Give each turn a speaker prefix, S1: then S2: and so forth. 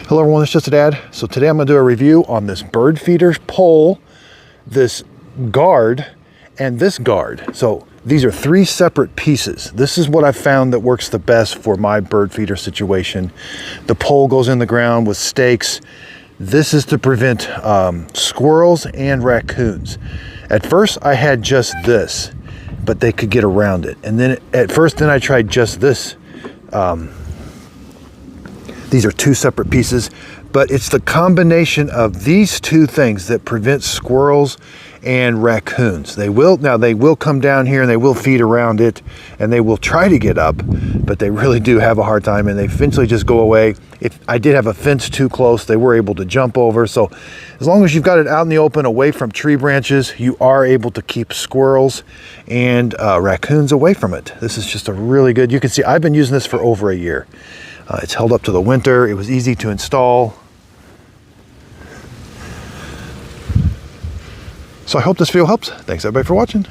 S1: Hello everyone, it's Just a Dad. So today I'm going to do a review on this bird feeder pole, this guard, and this guard. So these are three separate pieces. This is what I've found that works the best for my bird feeder situation. The pole goes in the ground with stakes. This is to prevent squirrels and raccoons. At first I had just this, but they could get around it. And then then I tried just this. These are two separate pieces, but it's the combination of these two things that prevent squirrels and raccoons. They will come down here and they will feed around it and they will try to get up, but they really do have a hard time and they eventually just go away. If I did have a fence too close, they were able to jump over. So as long as you've got it out in the open away from tree branches, you are able to keep squirrels and raccoons away from it. This is just a really good, you can see I've been using this for over a year. It's held up to the winter. It was easy to install. So I hope this video helps. Thanks everybody for watching.